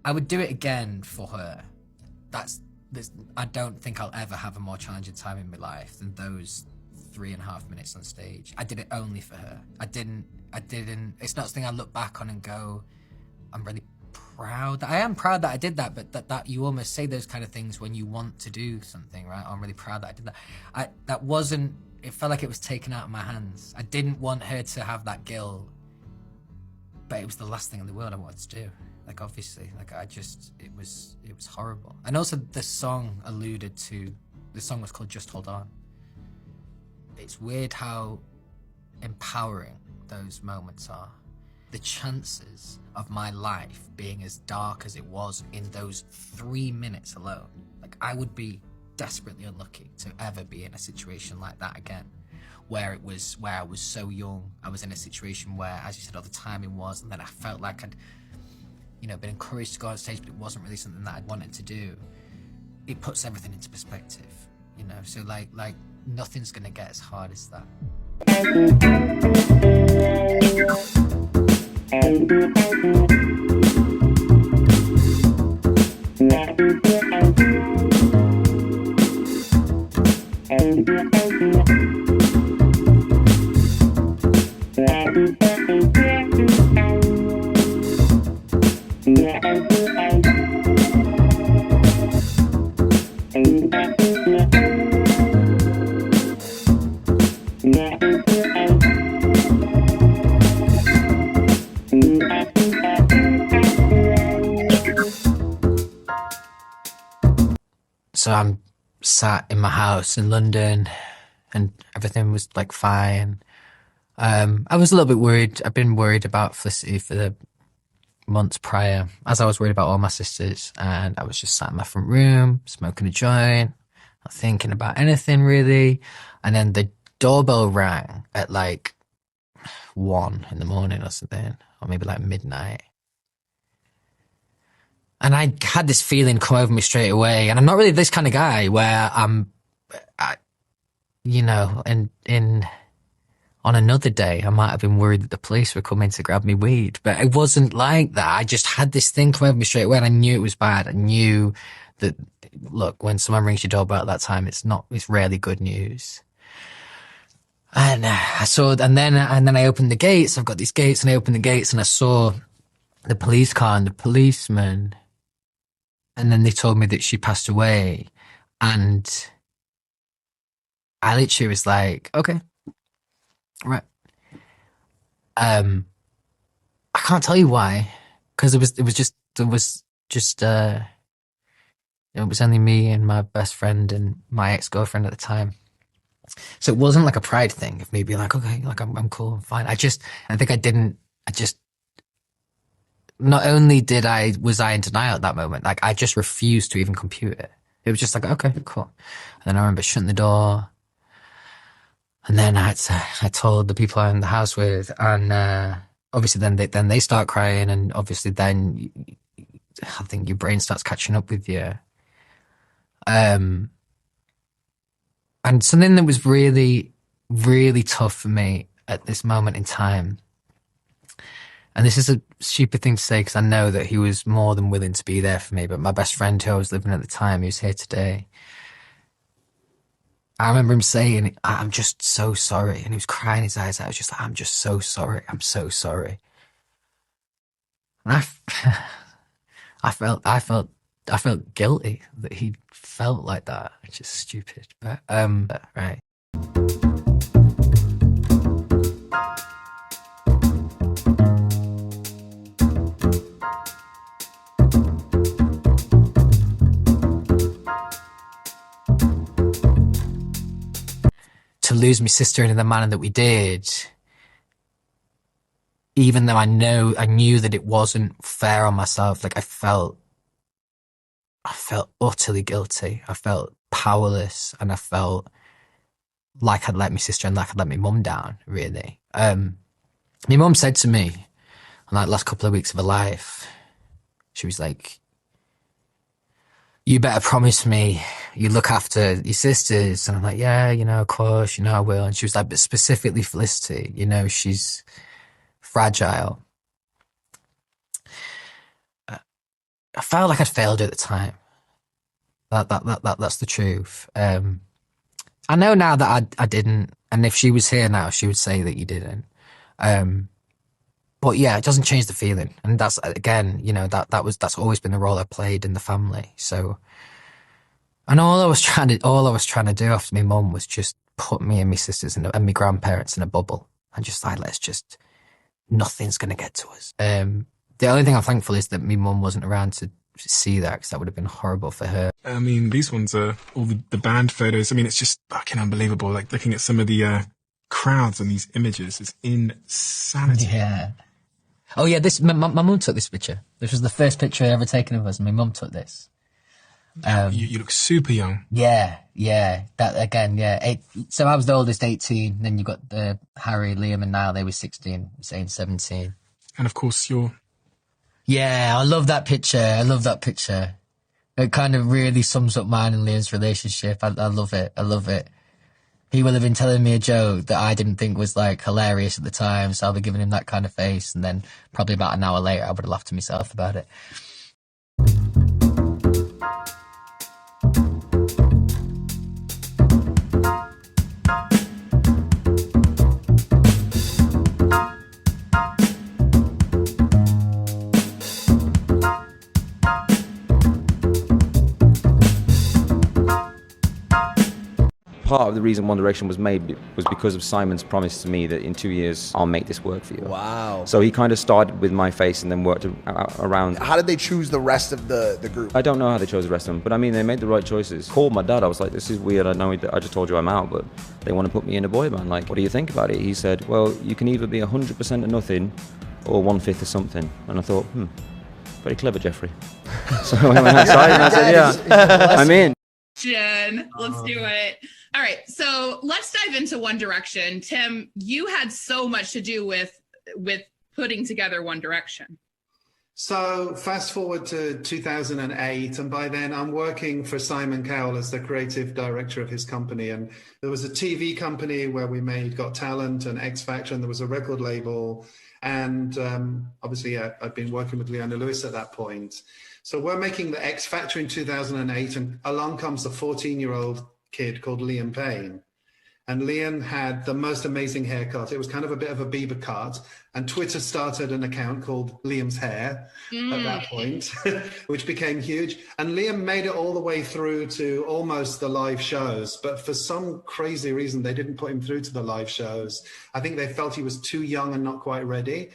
I would do it again for her. I don't think I'll ever have a more challenging time in my life than those 3.5 minutes on stage. I did it only for her. I didn't, it's not something I look back on and go, I'm really proud. I am proud that I did that, but that you almost say those kind of things when you want to do something, right? I'm really proud that I did that. That wasn't, it felt like it was taken out of my hands. I didn't want her to have that guilt, but it was the last thing in the world I wanted to do. Like, obviously, like, it was horrible. And also the song alluded to, the song was called Just Hold On. It's weird how empowering those moments are. The chances of my life being as dark as it was in those 3 minutes alone, like, I would be desperately unlucky to ever be in a situation like that again, where I was so young. I was in a situation where, as you said, all the timing was, and then I felt like I'd, been encouraged to go on stage, but it wasn't really something that I'd wanted to do. It puts everything into perspective, so like nothing's gonna get as hard as that. So I'm sat in my house in London and everything was like fine. I was a little bit worried. I've been worried about Felicity for the months prior, as I was worried about all my sisters, and I was just sat in my front room, smoking a joint, not thinking about anything really. And then the doorbell rang at like 1 in the morning or something, or maybe like midnight. And I had this feeling come over me straight away. And I'm not really this kind of guy where on another day, I might have been worried that the police were coming to grab me weed, but it wasn't like that. I just had this thing come over me straight away, and I knew it was bad. I knew that, look, when someone rings your doorbell at that time, it's rarely good news. And and then I opened the gates. I've got these gates, and I opened the gates, and I saw the police car and the policeman. And then they told me that she passed away. And I literally was like, okay, right. I can't tell you why, because it was only me and my best friend and my ex-girlfriend at the time. So it wasn't like a pride thing of me being like, okay, like I'm cool, I'm fine. Not only was I in denial at that moment, like I just refused to even compute it. It was just like, okay, cool. And then I remember shutting the door, and then I told the people I'm in the house with, and obviously then they start crying, and obviously then I think your brain starts catching up with you. And something that was really, really tough for me at this moment in time, and this is a stupid thing to say because I know that he was more than willing to be there for me, but my best friend who I was living at the time, who's here today, I remember him saying, I'm just so sorry. And he was crying his eyes out. I was just like, I'm just so sorry. I'm so sorry. And I felt guilty that he felt like that. It's just stupid. But, right. To lose my sister in the manner that we did, even though I knew that it wasn't fair on myself, like I felt utterly guilty. I felt powerless, and I felt like I'd let my sister and like I'd let my mum down, really. My mum said to me, in like the last couple of weeks of her life, she was like, you better promise me you look after your sisters. And I'm like, yeah, of course, I will. And she was like, but specifically Felicity, she's fragile. I felt like I'd failed her at the time. That's the truth. I know now that I didn't. And if she was here now, she would say that you didn't. But yeah, it doesn't change the feeling. And that's, again, that's always been the role I played in the family. So, and all I was trying to do after my mum was just put me and my sisters and my grandparents in a bubble and just like, nothing's going to get to us. The only thing I'm thankful is that my mum wasn't around to see that, because that would have been horrible for her. I mean, these ones are all the band photos. I mean, it's just fucking unbelievable. Like looking at some of the crowds on these images is insanity. Yeah. Oh yeah, my mum took this picture. This was the first picture I ever taken of us, and my mum took this. You look super young. Yeah. That again, yeah. So I was the oldest, 18. Then you got the Harry, Liam, and Niall. They were 16, saying 17. And of course, you're. Yeah, I love that picture. It kind of really sums up mine and Liam's relationship. I love it. He will have been telling me a joke that I didn't think was like hilarious at the time, so I'll be giving him that kind of face, and then probably about an hour later I would have laughed to myself about it. Part of the reason One Direction was made was because of Simon's promise to me that in 2 years I'll make this work for you. Wow. So he kind of started with my face and then worked around. How did they choose the rest of the group? I don't know how they chose the rest of them, but I mean, they made the right choices. Called my dad, I was like, this is weird, I know I just told you I'm out, but they want to put me in a boy band. Like, what do you think about it? He said, well, you can either be 100% of nothing or 1/5 of something. And I thought, very clever, Jeffrey. So I went outside and I said, yeah, I'm in. Jen, let's do it. All right, so let's dive into One Direction. Tim, you had so much to do with putting together One Direction. So fast forward to 2008, and by then I'm working for Simon Cowell as the creative director of his company. And there was a TV company where we made Got Talent and X Factor, and there was a record label. And obviously I'd been working with Leona Lewis at that point. So we're making the X Factor in 2008, and along comes a 14-year-old kid called Liam Payne. And Liam had the most amazing haircut. It was kind of a bit of a Bieber cut. And Twitter started an account called Liam's Hair at that point, which became huge. And Liam made it all the way through to almost the live shows. But for some crazy reason, they didn't put him through to the live shows. I think they felt he was too young and not quite ready.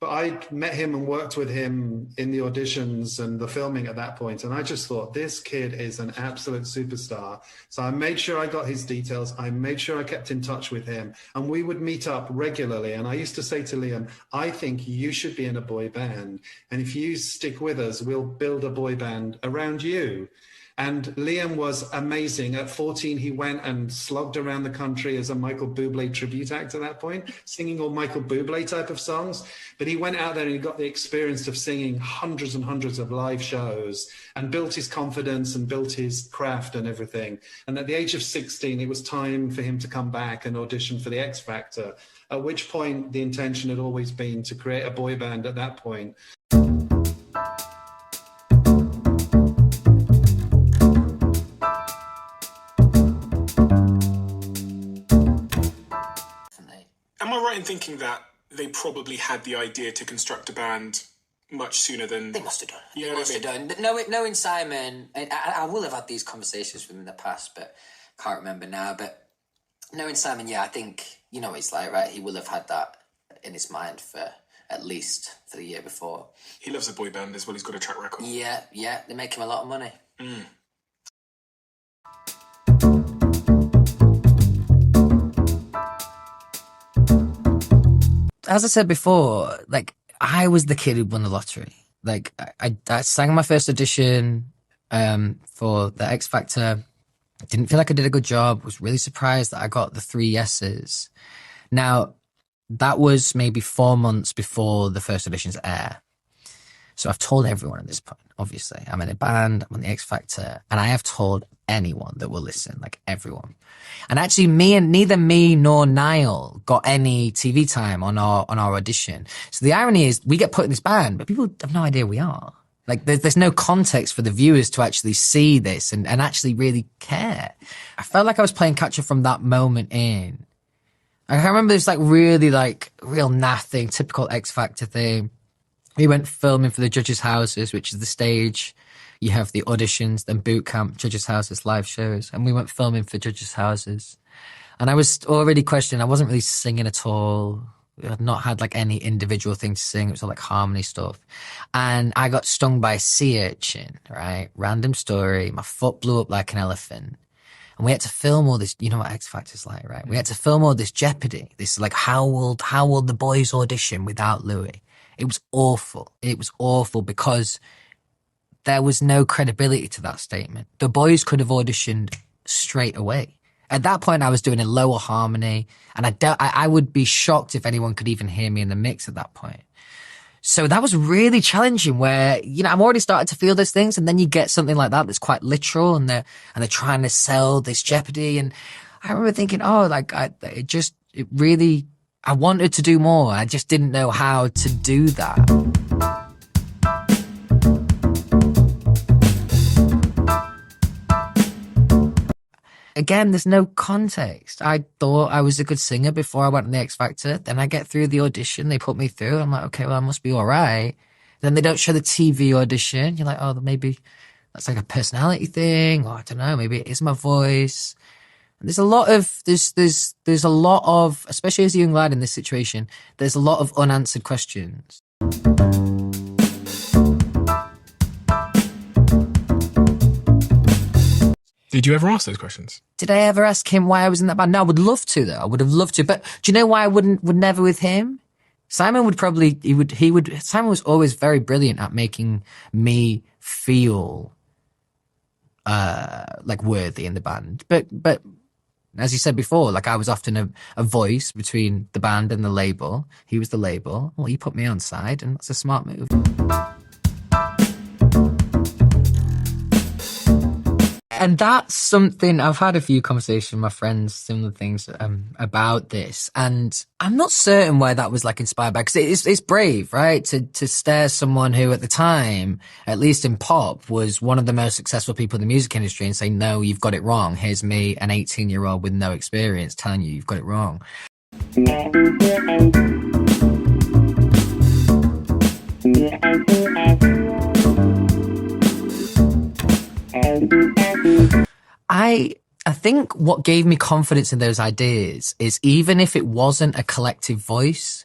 But I met him and worked with him in the auditions and the filming at that point. And I just thought, this kid is an absolute superstar. So I made sure I got his details. I made sure I kept in touch with him. And we would meet up regularly. And I used to say to Liam, I think you should be in a boy band. And if you stick with us, we'll build a boy band around you. And Liam was amazing. At 14, he went and slogged around the country as a Michael Bublé tribute act at that point, singing all Michael Bublé type of songs. But he went out there and he got the experience of singing hundreds and hundreds of live shows and built his confidence and built his craft and everything. And at the age of 16, it was time for him to come back and audition for the X Factor, at which point the intention had always been to create a boy band at that point. Am I right in thinking that they probably had the idea to construct a band much sooner than... They must have done. Yeah, They must have done. Knowing Simon, I will have had these conversations with him in the past, but can't remember now. But knowing Simon, yeah, I think, you know what it's like, right? He will have had that in his mind for at least for the year before. He loves a boy band as well. He's got a track record. Yeah, they make him a lot of money. As I said before, like, I was the kid who won the lottery. Like, I sang my first audition for the X Factor. Didn't feel like I did a good job. Was really surprised that I got the 3 yeses. Now, that was maybe 4 months before the first auditions air. So I've told everyone at this point, obviously. I'm in a band, I'm on the X Factor, and I have told anyone that will listen, like everyone. And actually, neither me nor Niall got any TV time on our audition. So the irony is, we get put in this band, but people have no idea we are. Like, there's no context for the viewers to actually see this and actually really care. I felt like I was playing catch up from that moment in. I remember this, like, really, like, real naff thing, typical X Factor thing. We went filming for the judges' houses, which is the stage. You have the auditions, then boot camp, judges' houses, live shows. And we went filming for judges' houses. And I was already questioning. I wasn't really singing at all. I had not had like any individual thing to sing. It was all like harmony stuff. And I got stung by a sea urchin, right? Random story. My foot blew up like an elephant. And we had to film all this, you know what X Factor's like, right? We had to film all this jeopardy. This like, how will the boys audition without Louis? It was awful. It was awful because there was no credibility to that statement. The boys could have auditioned straight away. At that point, I was doing a lower harmony, and I would be shocked if anyone could even hear me in the mix at that point. So that was really challenging where, you know, I'm already starting to feel those things, and then you get something like that that's quite literal, and they're trying to sell this jeopardy. And I remember thinking, oh, like, it really, I wanted to do more. I just didn't know how to do that. Again, there's no context. I thought I was a good singer before I went on the X Factor. Then I get through the audition. They put me through. I'm like, okay, well, I must be all right. Then they don't show the TV audition. You're like, oh, maybe that's like a personality thing. Or I don't know, maybe it is my voice. And there's a lot of, especially as a young lad in this situation, there's a lot of unanswered questions. Did you ever ask those questions? Did I ever ask him why I was in that band? No, I would love to though. I would have loved to. But do you know why I would never with him? Simon would probably, Simon was always very brilliant at making me feel, like worthy in the band. But as you said before, like I was often a voice between the band and the label. He was the label. Well, he put me on side, and that's a smart move. And that's something, I've had a few conversations with my friends, similar things about this. And I'm not certain where that was like inspired by, because it's brave, right? To stare someone who at the time, at least in pop, was one of the most successful people in the music industry and say, no, you've got it wrong. Here's me, an 18-year-old with no experience, telling you you've got it wrong. I think what gave me confidence in those ideas is even if it wasn't a collective voice,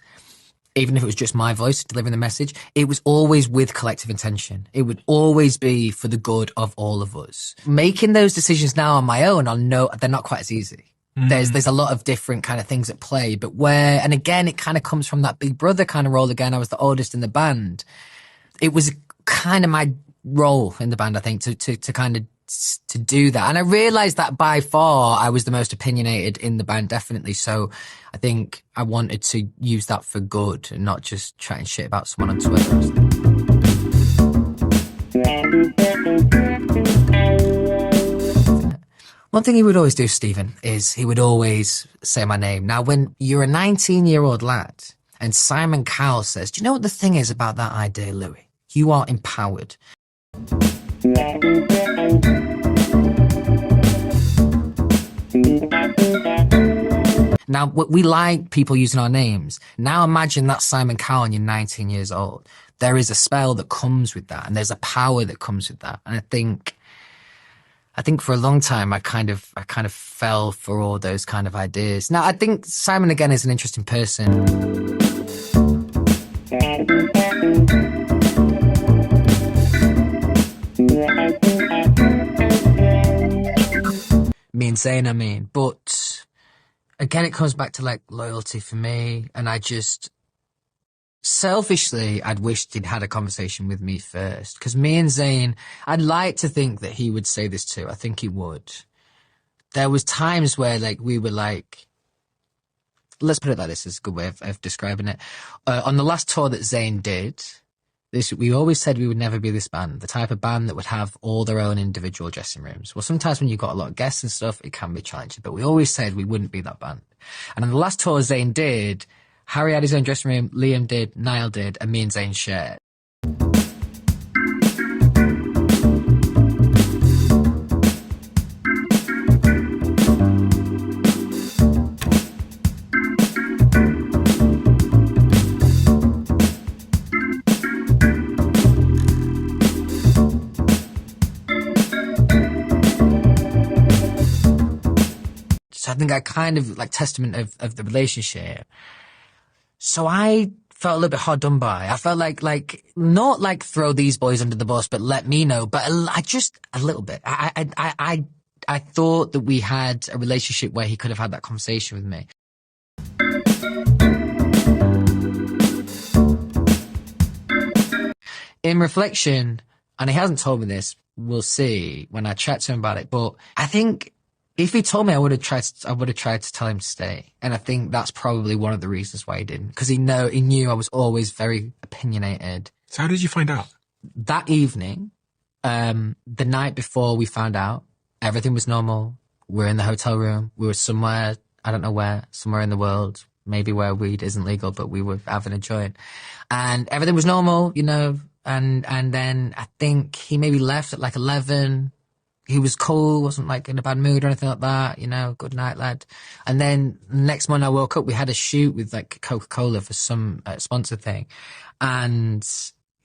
even if it was just my voice delivering the message, it was always with collective intention. It would always be for the good of all of us. Making those decisions now on my own, they're not quite as easy. There's a lot of different kind of things at play, but and again, it kind of comes from that big brother kind of role again. I was the oldest in the band. It was kind of role in the band, I think, to kind of to do that. And I realized that by far I was the most opinionated in the band, definitely. So I think I wanted to use that for good and not just chatting shit about someone on Twitter. One thing he would always do, Stephen, is he would always say my name. Now, when you're a 19-year-old lad and Simon Cowell says, do you know what the thing is about that idea, Louis? You are empowered. Now, we like people using our names. Now imagine that's Simon Cowell and you're 19 years old. There is a spell that comes with that, and there's a power that comes with that. And I think for a long time, I kind of fell for all those kind of ideas. Now, I think Simon, again, is an interesting person. Me and Zayn, I mean. But again, it comes back to like loyalty for me. And I just, selfishly, I'd wished he'd had a conversation with me first. Because me and Zayn, I'd like to think that he would say this too. I think he would. There was times where like we were like, let's put it like this is a good way of describing it. On the last tour that Zayn did, we always said we would never be this band, the type of band that would have all their own individual dressing rooms. Well, sometimes when you've got a lot of guests and stuff, it can be challenging, but we always said we wouldn't be that band. And on the last tour Zayn did, Harry had his own dressing room, Liam did, Niall did, and me and Zayn shared. So I think I kind of like testament of the relationship. So I felt a little bit hard done by. I felt like not like throw these boys under the bus, but let me know. But I just a little bit. I thought that we had a relationship where he could have had that conversation with me. In reflection, and he hasn't told me this, we'll see when I chat to him about it. But I think if he told me, I would have tried to tell him to stay. And I think that's probably one of the reasons why he didn't. Because he knew I was always very opinionated. So how did you find out? That evening, the night before we found out, everything was normal. We're in the hotel room. We were somewhere, I don't know where, somewhere in the world, maybe where weed isn't legal, but we were having a joint. And everything was normal, you know. And then I think he maybe left at like 11. He was cool, wasn't like in a bad mood or anything like that, you know, good night, lad. And then next morning I woke up, we had a shoot with like Coca-Cola for some sponsor thing. And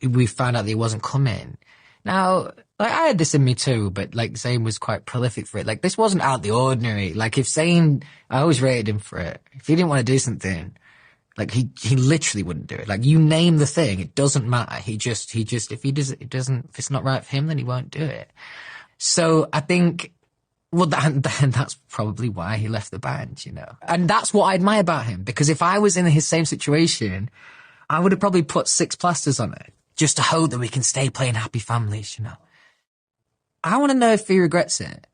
we found out that he wasn't coming. Now, like I had this in me too, but like Zayn was quite prolific for it. Like this wasn't out of the ordinary. Like if Zayn, I always rated him for it. If he didn't want to do something, like he literally wouldn't do it. Like you name the thing, it doesn't matter. He just, if if it's not right for him, then he won't do it. So I think, well, that's probably why he left the band, you know. And that's what I admire about him, because if I was in his same situation, I would have probably put 6 plasters on it just to hope that we can stay playing Happy Families, you know. I want to know if he regrets it.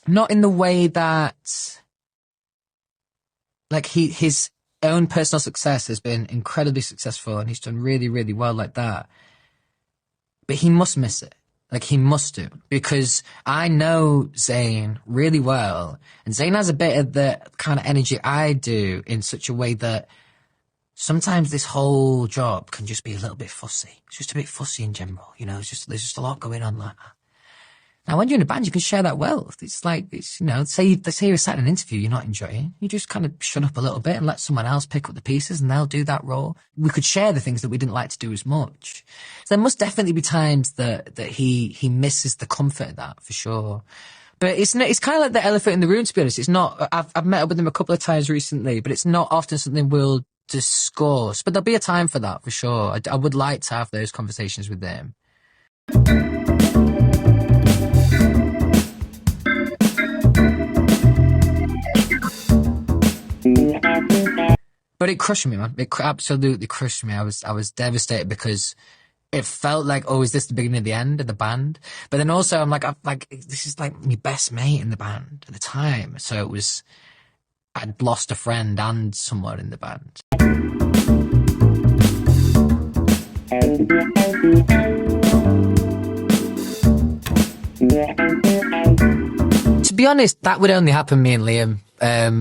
Not in the way that, like, his own personal success has been incredibly successful and he's done really, really well like that. But he must miss it. Like, he must do. Because I know Zayn really well. And Zayn has a bit of the kind of energy I do in such a way that sometimes this whole job can just be a little bit fussy. It's just a bit fussy in general. You know, there's just a lot going on like that. Now, when you're in a band, you can share that wealth. It's like, you know, say you're sat in an interview you're not enjoying. You just kind of shut up a little bit and let someone else pick up the pieces and they'll do that role. We could share the things that we didn't like to do as much. So there must definitely be times that he misses the comfort of that, for sure. But it's kind of like the elephant in the room, to be honest. It's not, I've met up with him a couple of times recently, but it's not often something we'll discuss. But there'll be a time for that, for sure. I would like to have those conversations with him. But it crushed me, man. It absolutely crushed me. I was devastated because it felt like, oh, is this the beginning of the end of the band? But then also I'm like, this is like my best mate in the band at the time. So it was, I'd lost a friend and someone in the band. To be honest, that would only happen me and Liam.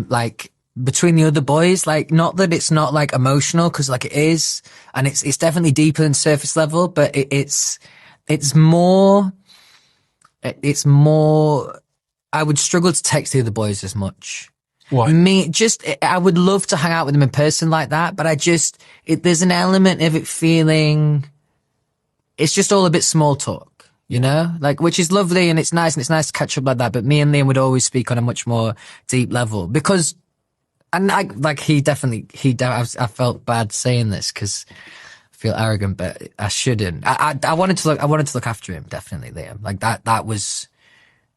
Like between the other boys, like not that it's not like emotional, because like it is, and it's definitely deeper than surface level, but it's more. I would struggle to text the other boys as much. What? I would love to hang out with them in person like that, but there's an element of it feeling, it's just all a bit small talk. You know, like, which is lovely and it's nice to catch up like that. But me and Liam would always speak on a much more deep level because, and I felt bad saying this because I feel arrogant, but I shouldn't. I wanted to look after him, definitely, Liam. Like that was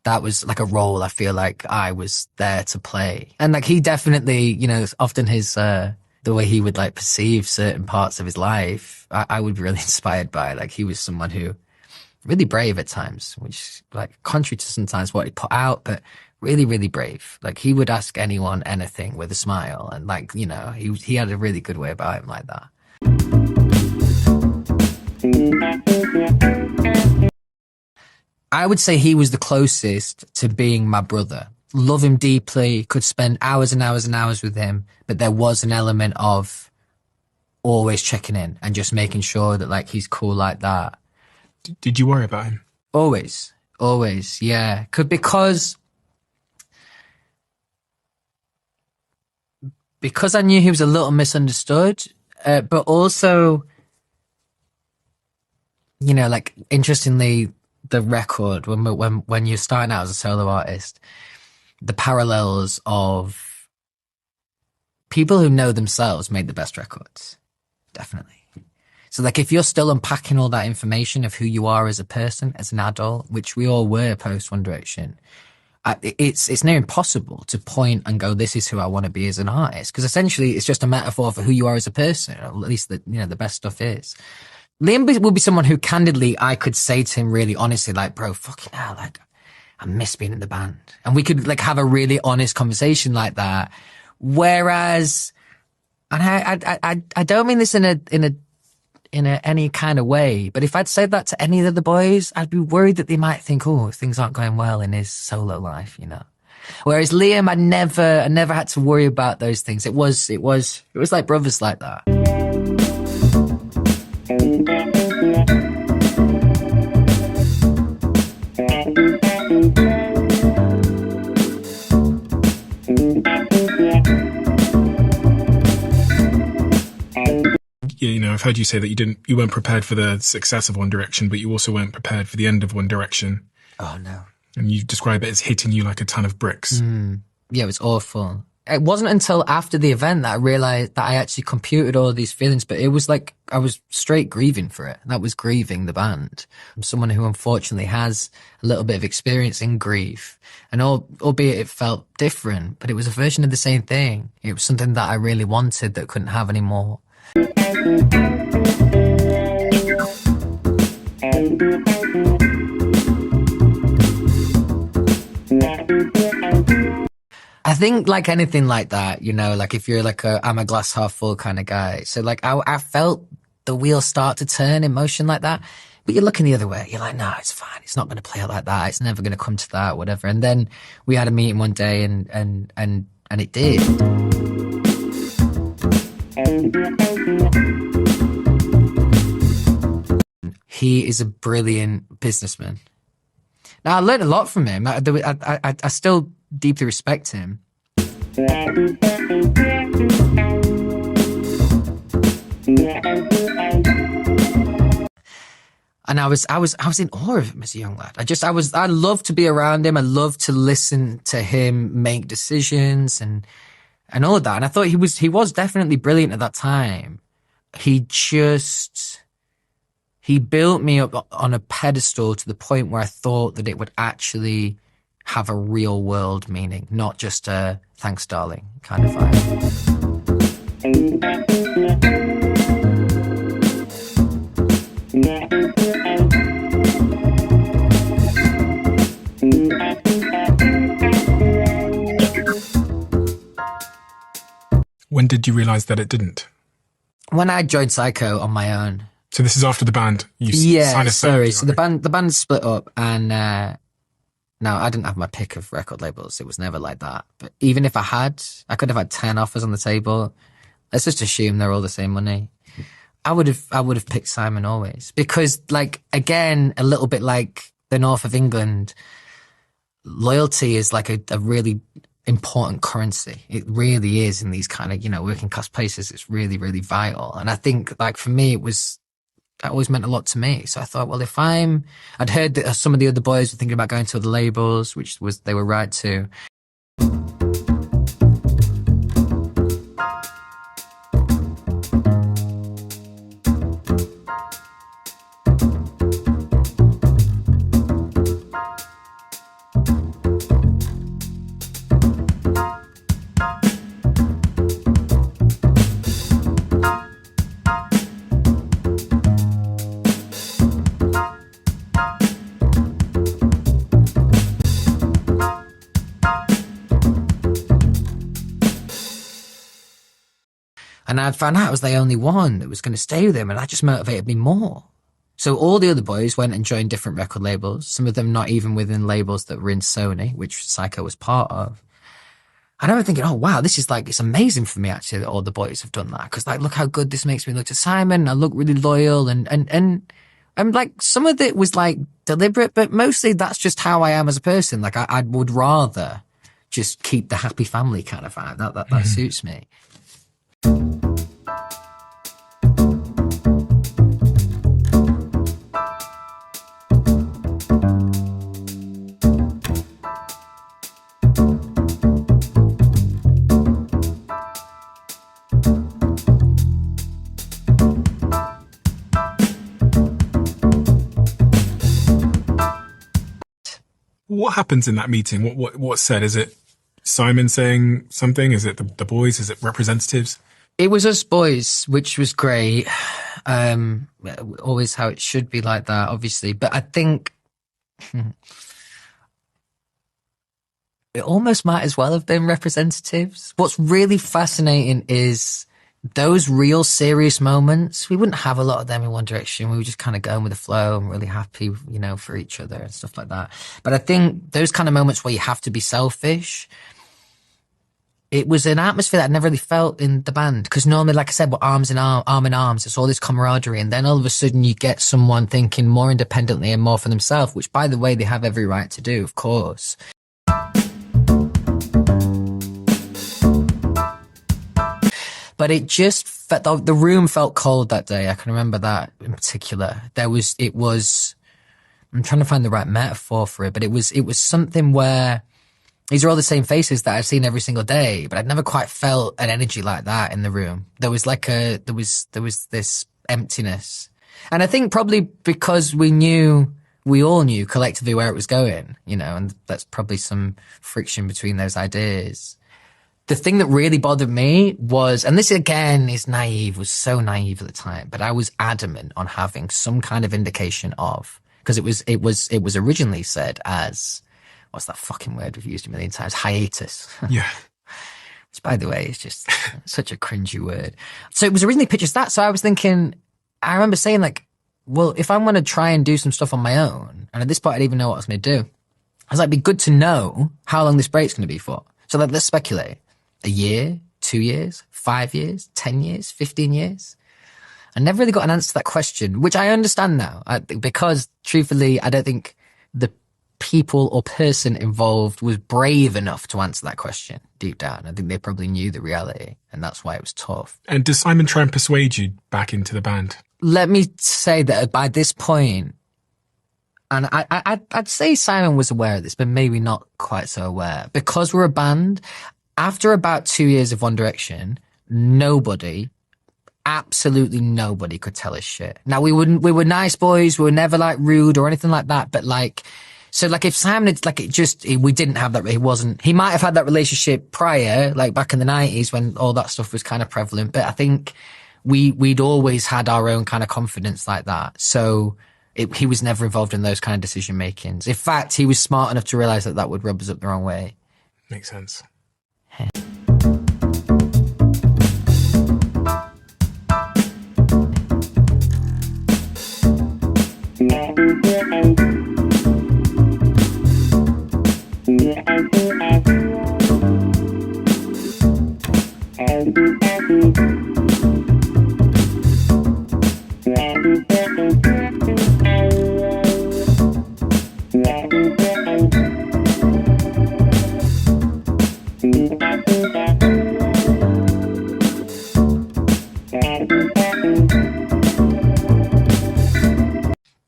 like a role I feel like I was there to play. And like he definitely, you know, often his, the way he would like perceive certain parts of his life, I would be really inspired by. Like he was someone who, really brave at times, which like contrary to sometimes what he put out, but really, really brave. Like he would ask anyone anything with a smile, and like, you know, he had a really good way about him like that. I would say he was the closest to being my brother. Love him deeply, could spend hours and hours and hours with him, but there was an element of always checking in and just making sure that like he's cool like that. Did you worry about him? Always, yeah. Because I knew he was a little misunderstood, but also, you know, like interestingly, the record when you're starting out as a solo artist, the parallels of people who know themselves made the best records, definitely. So like if you're still unpacking all that information of who you are as a person, as an adult, which we all were post One Direction, it's near impossible to point and go, this is who I want to be as an artist. Because essentially it's just a metaphor for who you are as a person, or at least the best stuff is. Liam will be someone who candidly I could say to him really honestly, like, bro, fucking hell, like I miss being in the band. And we could like have a really honest conversation like that. Whereas, and I don't mean this in any kind of way, but if I'd said that to any of the boys, I'd be worried that they might think, oh, things aren't going well in his solo life, you know. Whereas Liam, I never had to worry about those things. It was like brothers like that. You know, I've heard you say that you weren't prepared for the success of One Direction, but you also weren't prepared for the end of One Direction. Oh no. And you describe it as hitting you like a ton of bricks. Yeah, it was awful. It wasn't until after the event that I realized that I actually computed all of these feelings, but it was like I was straight grieving for it. That was grieving the band. I'm someone who unfortunately has a little bit of experience in grief, and albeit it felt different, but it was a version of the same thing. It was something that I really wanted that couldn't have anymore. I think like anything like that, you know, like if you're like I'm a glass half full kind of guy. So like I felt the wheels start to turn in motion like that, but you're looking the other way. You're like, no, it's fine. It's not going to play out like that. It's never going to come to that, whatever. And then we had a meeting one day and it did. He is a brilliant businessman. Now, I learned a lot from him. I still deeply respect him. And I was in awe of him as a young lad. I loved to be around him. I loved to listen to him make decisions and all of that. And I thought he was definitely brilliant at that time. He built me up on a pedestal to the point where I thought that it would actually have a real world meaning, not just a thanks darling kind of vibe. When did you realise that it didn't? When I joined Psycho on my own. So this is after the band. So the band split up, and now I didn't have my pick of record labels. It was never like that. But even if I had, I could have had 10 offers on the table. Let's just assume they're all the same money. I would have picked Simon always, because, like, again, a little bit like the north of England, loyalty is like a really important currency. It really is in these kind of, you know, working class places. It's really, really vital. And I think, like, for me, that always meant a lot to me. So I thought, well, I'd heard that some of the other boys were thinking about going to other labels, they were right to. And I'd found out I was the only one that was going to stay with him, and that just motivated me more. So all the other boys went and joined different record labels, some of them not even within labels that were in Sony, which Psycho was part of. And I was thinking, oh, wow, this is like, it's amazing for me, actually, that all the boys have done that. Because, like, look how good this makes me look to Simon. I look really loyal. And like, some of it was, like, deliberate, but mostly that's just how I am as a person. Like, I would rather just keep the happy family kind of vibe. That suits me. What happens in that meeting? What's said? Is it Simon saying something? Is it the boys? Is it representatives? It was us boys, which was great. Always how it should be like that, obviously. But I think it almost might as well have been representatives. What's really fascinating is those real serious moments. We wouldn't have a lot of them in One Direction. We were just kind of going with the flow and really happy, you know, for each other and stuff like that. But I think those kind of moments where you have to be selfish, it was an atmosphere that I never really felt in the band. Because normally, like I said, we're arm in arms. It's all this camaraderie. And then all of a sudden you get someone thinking more independently and more for themselves, which, by the way, they have every right to do, of course. But it just felt, the room felt cold that day. I can remember that in particular. I'm trying to find the right metaphor for it, but it was something where these are all the same faces that I've seen every single day, but I'd never quite felt an energy like that in the room. There was this emptiness. And I think probably because we all knew collectively where it was going, you know, and that's probably some friction between those ideas. The thing that really bothered me was, and this again is naive, was so naive at the time, but I was adamant on having some kind of indication of, because it was originally said as, what's that fucking word we've used a million times? Hiatus. Yeah. Which, by the way, is just such a cringy word. So it was originally pitched as that. So I was thinking, I remember saying, like, well, if I'm going to try and do some stuff on my own, and at this point I didn't even know what I was going to do, I was like, it'd be good to know how long this break's going to be for. So let's speculate. A year, 2 years, 5 years, 10 years, 15 years? I never really got an answer to that question, which I understand now, because truthfully, I don't think the people or person involved was brave enough to answer that question deep down. I think they probably knew the reality, and that's why it was tough. And does Simon try and persuade you back into the band? Let me say that by this point, and I'd say Simon was aware of this, but maybe not quite so aware. Because we're a band, after about 2 years of One Direction, absolutely nobody could tell us shit. Now, we were nice boys. We were never, like, rude or anything like that. But, like, so, like, if Simon had, like, we didn't have that, he might have had that relationship prior, like, back in the 90s when all that stuff was kind of prevalent. But I think we'd always had our own kind of confidence like that. So he was never involved in those kind of decision makings. In fact, he was smart enough to realize that would rub us up the wrong way. Makes sense.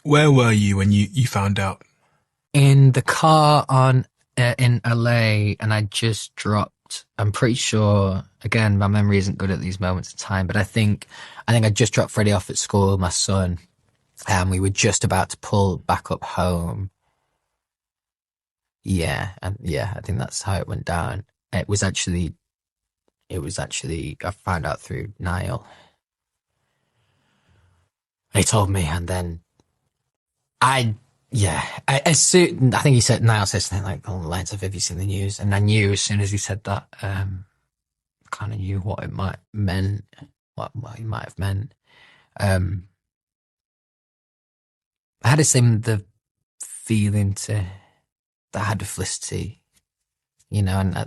Where were you when you found out? In the car in LA, and I just dropped. I'm pretty sure. Again, my memory isn't good at these moments of time, but I think I just dropped Freddie off at school, my son, and we were just about to pull back up home. Yeah, I think that's how it went down. It was actually I found out through Niall. He told me, and then I think he said, Niall said something like along the lines of, "Have you seen the news?" And I knew as soon as he said that, kind of knew what it might meant, what he might have meant. I had the feeling that I had with Felicity, and I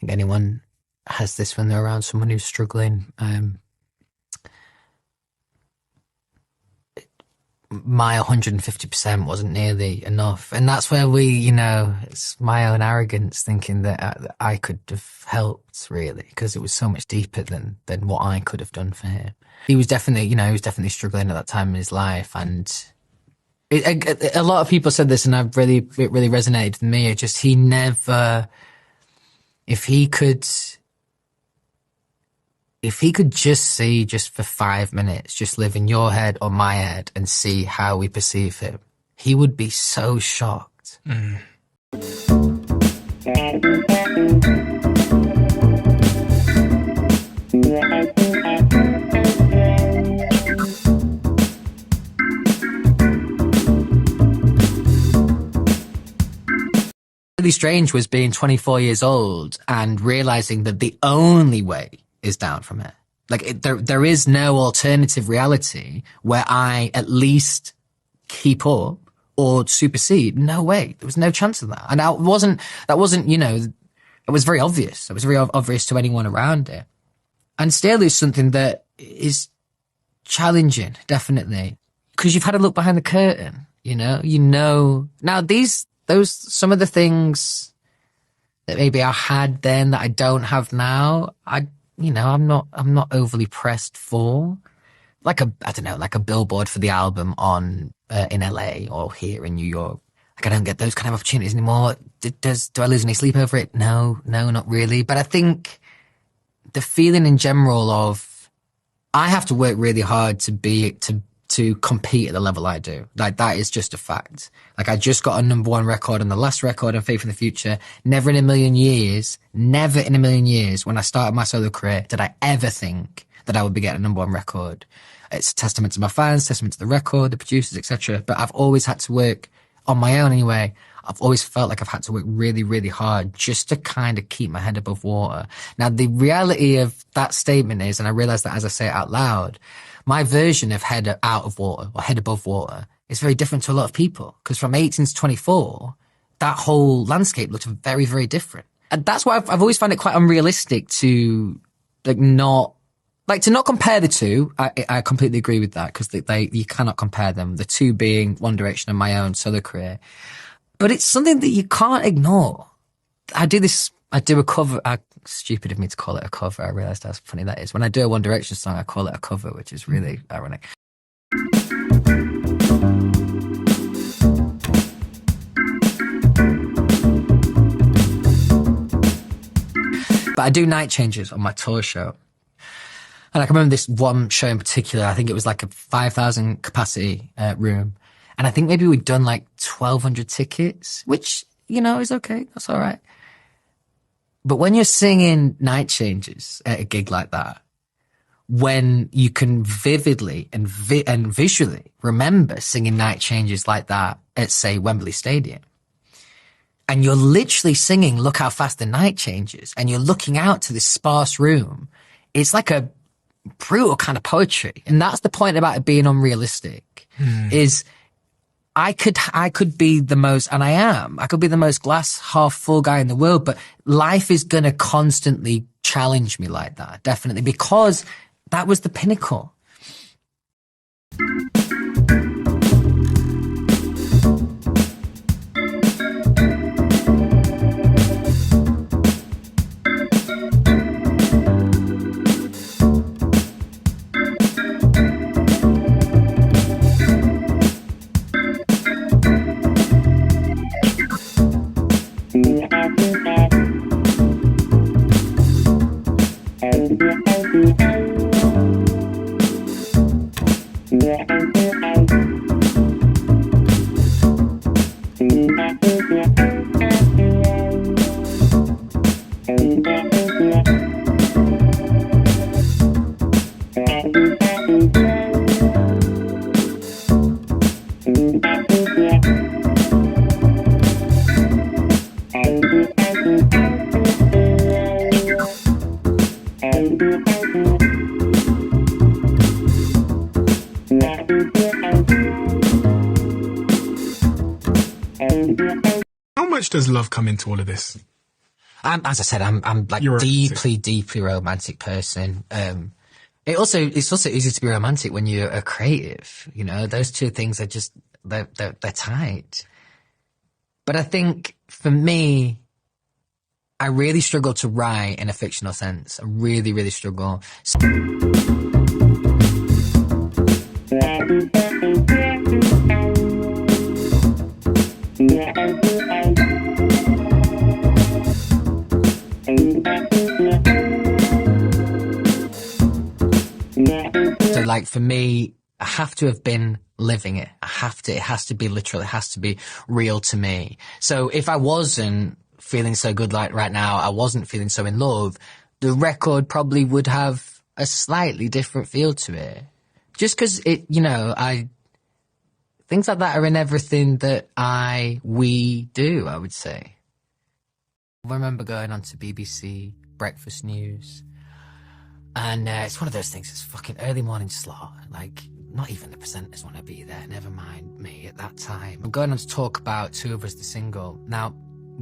think anyone has this when they're around someone who's struggling. My 150% wasn't nearly enough. And that's where it's my own arrogance thinking that I could have helped, really, because it was so much deeper than what I could have done for him. He was definitely struggling at that time in his life. And a lot of people said this, and it really resonated with me. It just, he never, if he could just see, just for 5 minutes, just live in your head or my head and see how we perceive him, he would be so shocked. Mm. Really strange was being 24 years old and realizing that the only way is down from it. Like there is no alternative reality where I at least keep up or supersede. No way. There was no chance of that. And that wasn't, it was very obvious. It was very obvious to anyone around it. And still is something that is challenging, definitely. Because you've had a look behind the curtain, Now some of the things that maybe I had then that I don't have now, I'm not overly pressed for. Like a billboard for the album in LA or here in New York. Like I don't get those kind of opportunities anymore. Do I lose any sleep over it? No, not really. But I think the feeling in general of I have to work really hard to compete at the level I do. Like that is just a fact. Like I just got a #1 record on the last record on Faith in the Future. Never in a million years when I started my solo career did I ever think that I would be getting a #1 record. It's a testament to my fans, testament to the record, the producers, etc. But I've always had to work on my own anyway. I've always felt like I've had to work really, really hard just to kind of keep my head above water. Now, the reality of that statement is, and I realize that as I say it out loud, my version of head out of water or head above water is very different to a lot of people. Because from 18 to 24, that whole landscape looked very, very different. And that's why I've always found it quite unrealistic to not compare the two. I completely agree with that because you cannot compare them. The two being One Direction and my own solo career. But it's something that you can't ignore. I do a cover. Stupid of me to call it a cover. I realised how funny that is. When I do a One Direction song, I call it a cover, which is really ironic. But I do night changes on my tour show. And I can remember this one show in particular. I think it was like a 5,000 capacity room. And I think maybe we'd done like 1,200 tickets, which, is okay. That's all right. But when you're singing night changes at a gig like that, when you can vividly and visually remember singing night changes like that at, say, Wembley Stadium, and you're literally singing Look How Fast the Night Changes, and you're looking out to this sparse room, it's like a brutal kind of poetry. And that's the point about it being unrealistic, is I could be the most, and I could be the most glass half full guy in the world, but life is going to constantly challenge me like that. Definitely. Because that was the pinnacle. How much does love come into all of this? As I said, I'm like You're deeply romantic person. It's also easy to be romantic when you're a creative. You know, those two things are just they're tight. But I think for me, I really struggle to write in a fictional sense. I really struggle. So like for me, I have to have been living it. It has to be literal. It has to be real to me. So if I wasn't feeling so good like right now, I wasn't feeling so in love, the record probably would have a slightly different feel to it. Just because things like that are in everything that we do, I would say. I remember going on to BBC Breakfast News, and it's one of those things, it's fucking early morning slot, like not even the presenters want to be there, never mind me at that time. I'm going on to talk about Two of Us, the single. Now,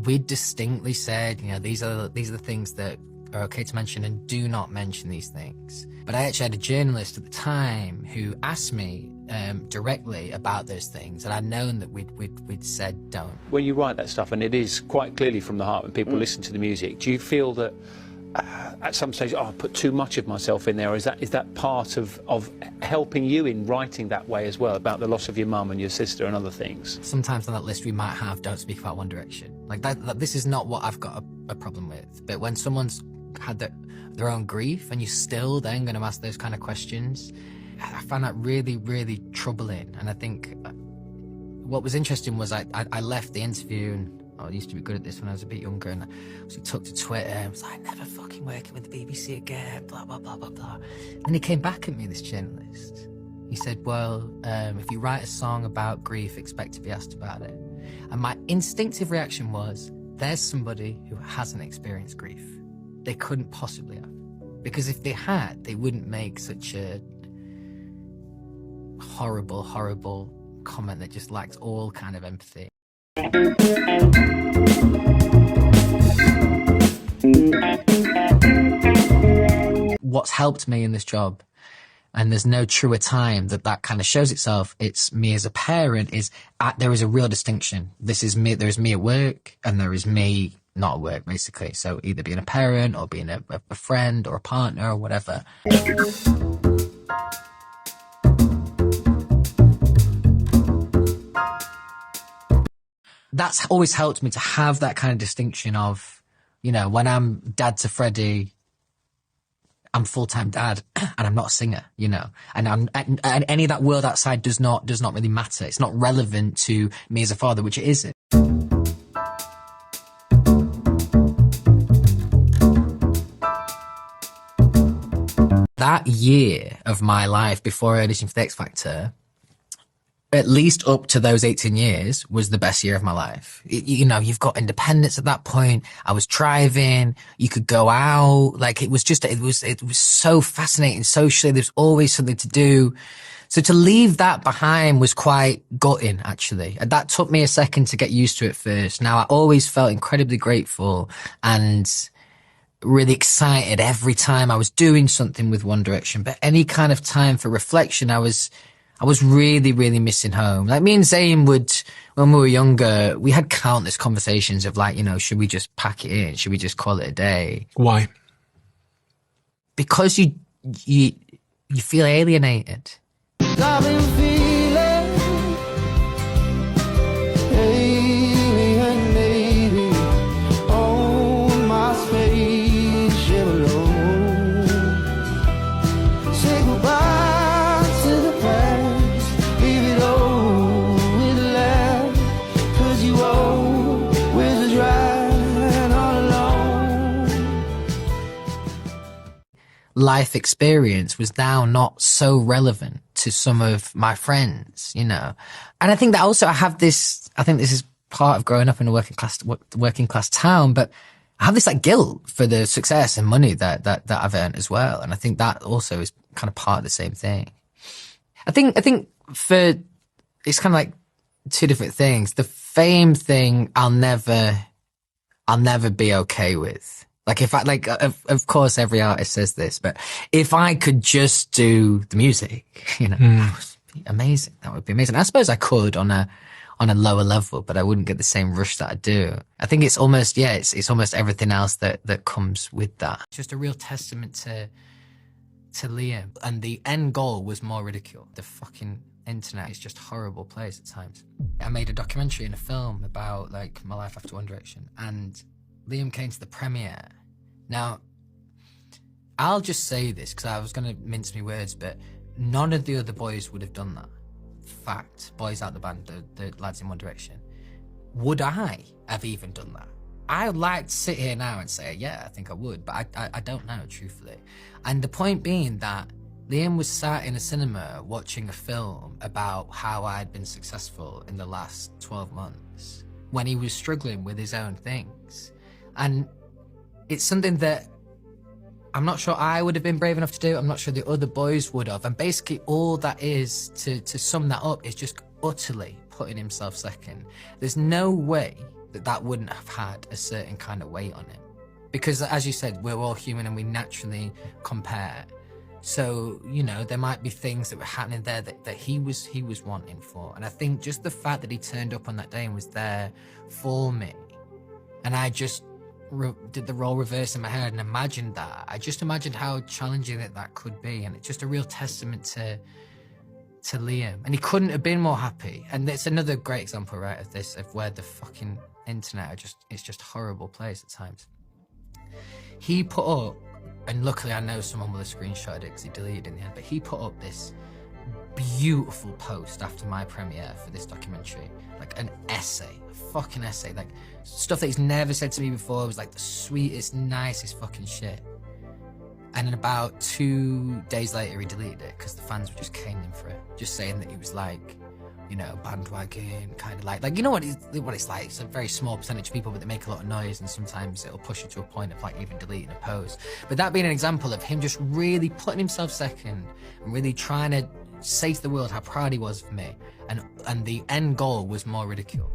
we distinctly said, these are the things that are okay to mention, and do not mention these things. But I actually had a journalist at the time who asked me directly about those things, and I'd known that we'd said don't. When you write that stuff, and it is quite clearly from the heart when people listen to the music, do you feel that at some stage, I put too much of myself in there, or is that part of helping you in writing that way as well, about the loss of your mum and your sister and other things? Sometimes on that list we might have don't speak about One Direction. Like that this is not what I've got a problem with. But when someone's had their own grief and you're still then going to ask those kind of questions, I found that really troubling. And I think what was interesting was I left the interview, and I used to be good at this when I was a bit younger, and I took to Twitter and was like, never fucking working with the BBC again, blah blah blah blah blah. And he came back at me, this journalist. He said, well, if you write a song about grief, expect to be asked about it. And my instinctive reaction was, there's somebody who hasn't experienced grief. They couldn't possibly have. Because if they had, they wouldn't make such a horrible comment that just lacks all kind of empathy. What's helped me in this job, and there's no truer time that kind of shows itself, it's me as a parent, there is a real distinction. This is me, there is me at work, and there is me not at work, basically. So either being a parent or being a friend or a partner or whatever. That's always helped me to have that kind of distinction of, when I'm dad to Freddie, I'm full-time dad and I'm not a singer, and any of that world outside does not really matter. It's not relevant to me as a father, which it isn't. That year of my life before auditioning for the X Factor, at least up to those 18 years, was the best year of my life. You've got independence at that point. I was driving. You could go out. Like, it was so fascinating socially. There's always something to do. So to leave that behind was quite gutting, actually. And that took me a second to get used to at first. Now, I always felt incredibly grateful and really excited every time I was doing something with One Direction. But any kind of time for reflection, I was really, really missing home. Like, me and Zayn would, when we were younger, we had countless conversations of like, you know, should we just pack it in? Should we just call it a day? Why? Because you feel alienated. I've been feeling alienated on my spaceship alone. Say goodbye to the past, leave it all with the last, 'cause you always right all alone. Life experience was now not so relevant to some of my friends, you know. And I think that also I think this is part of growing up in a working class town, but I have this like guilt for the success and money that I've earned as well. And I think that also is kind of part of the same thing. I think for, it's kind of like two different things. The fame thing, I'll never be okay with. Like, if I, like, of course every artist says this, but if I could just do the music, you know, that would be amazing. That would be amazing. I suppose I could on a lower level, but I wouldn't get the same rush that I do. I think it's almost, yeah, it's almost everything else that comes with that. Just a real testament to Liam. And the end goal was more ridicule. The fucking internet is just a horrible place at times. I made a documentary and a film about like my life after One Direction, and Liam came to the premiere. Now, I'll just say this because I was going to mince my words, but none of the other boys would have done that. Fact. Boys out the band, the lads in One Direction. Would I have even done that? I would like to sit here now and say, yeah, I think I would, but I don't know, truthfully. And the point being that Liam was sat in a cinema watching a film about how I'd been successful in the last 12 months when he was struggling with his own things. And it's something that I'm not sure I would have been brave enough to do. I'm not sure the other boys would have. And basically all that is, to sum that up, is just utterly putting himself second. There's no way that wouldn't have had a certain kind of weight on him. Because as you said, we're all human and we naturally compare. So, you know, there might be things that were happening there that he was wanting for. And I think just the fact that he turned up on that day and was there for me, and I just did the role reverse in my head and imagined that. I just imagined how challenging that could be, and it's just a real testament to Liam. And he couldn't have been more happy. And it's another great example, right, of this, of where the fucking internet it's just a horrible place at times. He put up, and luckily I know someone will have screenshotted it because he deleted it in the end, but he put up this beautiful post after my premiere for this documentary, like an essay, a fucking essay, like stuff that he's never said to me before. It was like the sweetest, nicest fucking shit. And then about 2 days later he deleted it because the fans were just caning him for it, just saying that he was like, you know, bandwagon, kind of like, you know what it's like. It's a very small percentage of people, but they make a lot of noise, and sometimes it'll push you to a point of like even deleting a post. But that being an example of him just really putting himself second and really trying to say to the world how proud he was of me, and the end goal was more ridicule.